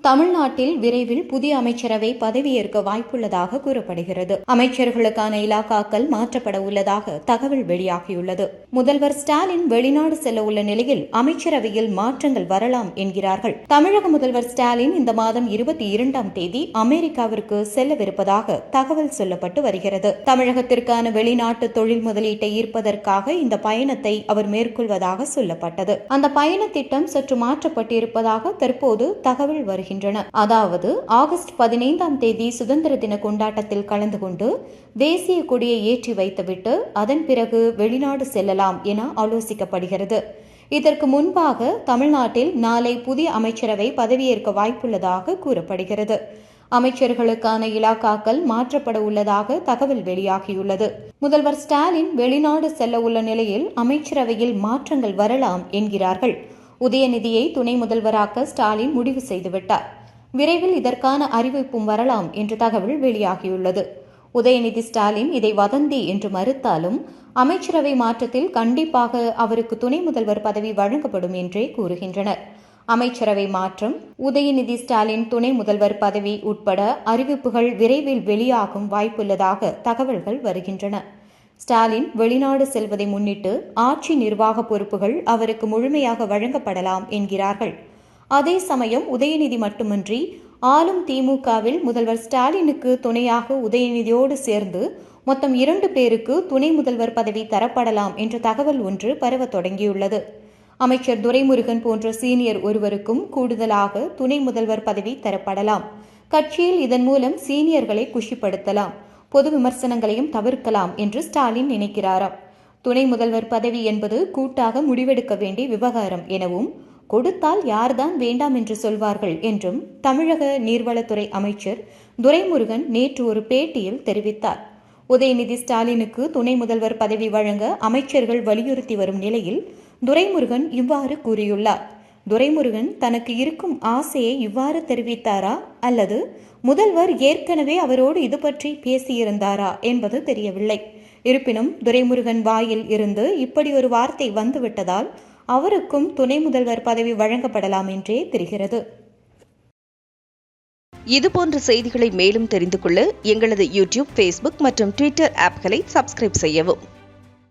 தமிழ்நாட்டில் விரைவில் புதிய அமைச்சரவை பதவியேற்க வாய்ப்புள்ளதாக கூறப்படுகிறது. அமைச்சர்களுக்கான இலாக்காக்கள் மாற்றப்பட உள்ளதாக தகவல் வெளியாகியுள்ளது. முதல்வர் ஸ்டாலின் வெளிநாடு செல்ல உள்ள நிலையில் அமைச்சரவையில் மாற்றங்கள் வரலாம் என்கிறார்கள். தமிழக முதல்வர் ஸ்டாலின் இந்த மாதம் 22ஆம் தேதி அமெரிக்காவிற்கு செல்லவிருப்பதாக தகவல் சொல்லப்பட்டு வருகிறது. தமிழகத்திற்கான வெளிநாட்டு தொழில் முதலீட்டை ஈர்ப்பதற்காக இந்த பயணத்தை அவர் மேற்கொள்வதாக சொல்லப்பட்டது. அந்த பயண திட்டம் சற்று மாற்றப்பட்டிருப்பதாக தற்போது தகவல் வருகிறது. அதாவது ஆகஸ்ட் 15ஆம் தேதி சுதந்திர தின கொண்டாட்டத்தில் கலந்து கொண்டு தேசிய கொடியை ஏற்றி வைத்துவிட்டு அதன் பிறகு வெளிநாடு செல்லலாம் என ஆலோசிக்கப்படுகிறது. இதற்கு முன்பாக தமிழ்நாட்டில் நாளை புதிய அமைச்சரவை பதவியேற்க வாய்ப்புள்ளதாக கூறப்படுகிறது. அமைச்சர்களுக்கான இலாக்காக்கள் மாற்றப்பட உள்ளதாக தகவல் வெளியாகியுள்ளது. முதல்வர் ஸ்டாலின் வெளிநாடு செல்ல உள்ள நிலையில் அமைச்சரவையில் மாற்றங்கள் வரலாம் என்கிறார்கள். உதயநிதியை துணை முதல்வராக்க ஸ்டாலின் முடிவு செய்துவிட்டார். விரைவில் இதற்கான அறிவிப்பும் வரலாம் என்று தகவல் வெளியாகியுள்ளது. உதயநிதி ஸ்டாலின் இதை வதந்தி என்று மறுத்தாலும் அமைச்சரவை மாற்றத்தில் கண்டிப்பாக அவருக்கு துணை முதல்வர் பதவி வழங்கப்படும் என்றே கூறுகின்றனர். அமைச்சரவை மாற்றம், உதயநிதி ஸ்டாலின் துணை முதல்வர் பதவி உட்பட அறிவிப்புகள் விரைவில் வெளியாகும் வாய்ப்புள்ளதாக தகவல்கள் வருகின்றன. ஸ்டாலின் வெளிநாடு செல்வதை முன்னிட்டு ஆட்சி நிர்வாக பொறுப்புகள் அவருக்கு முழுமையாக வழங்கப்படலாம் என்கிறார்கள். அதே சமயம் உதயநிதி மட்டுமின்றி ஆளும் திமுகவில் முதல்வர் ஸ்டாலினுக்கு துணையாக உதயநிதியோடு சேர்ந்து மொத்தம் 2 பேருக்கு துணை முதல்வர் பதவி தரப்படலாம் என்ற தகவல் ஒன்று பரவ தொடங்கியுள்ளது. அமைச்சர் துரைமுருகன் போன்ற சீனியர் ஒருவருக்கும் கூடுதலாக துணை முதல்வர் பதவி தரப்படலாம். கட்சியில் இதன் மூலம் சீனியர்களை குஷிப்படுத்தலாம், பொது விமர்சனங்களையும் தவிர்க்கலாம் என்று ஸ்டாலின் நினைக்கிறாராம். துணை முதல்வர் பதவி என்பது கூட்டாக முடிவெடுக்க வேண்டிய விவகாரம் எனவும், கொடுத்தால் யார்தான் வேண்டாம் என்று சொல்வார்கள் என்றும் தமிழக நீர்வளத்துறை அமைச்சர் துரைமுருகன் நேற்று ஒரு பேட்டியில் தெரிவித்தார். உதயநிதி ஸ்டாலினுக்கு துணை முதல்வர் பதவி வழங்க அமைச்சர்கள் வலியுறுத்தி வரும் நிலையில் துரைமுருகன் இவ்வாறு கூறியுள்ளார். துரைமுருகன் தனக்கு இருக்கும் ஆசையை இவ்வாறு தெரிவித்தாரா அல்லது முதல்வர் ஏற்கனவே அவரோடு இது பற்றி பேசியிருந்தாரா என்பது தெரியவில்லை. இருப்பினும் துரைமுருகன் வாயில் இருந்து இப்படி ஒரு வார்த்தை வந்துவிட்டதால் அவருக்கும் துணை முதல்வர் பதவி வழங்கப்படலாம் என்றே தெரிகிறது. இதுபோன்ற செய்திகளை மேலும் தெரிந்து கொள்ள எங்களது யூடியூப், ஃபேஸ்புக் மற்றும் ட்விட்டர் ஆப்களை சப்ஸ்கிரைப் செய்யவும்.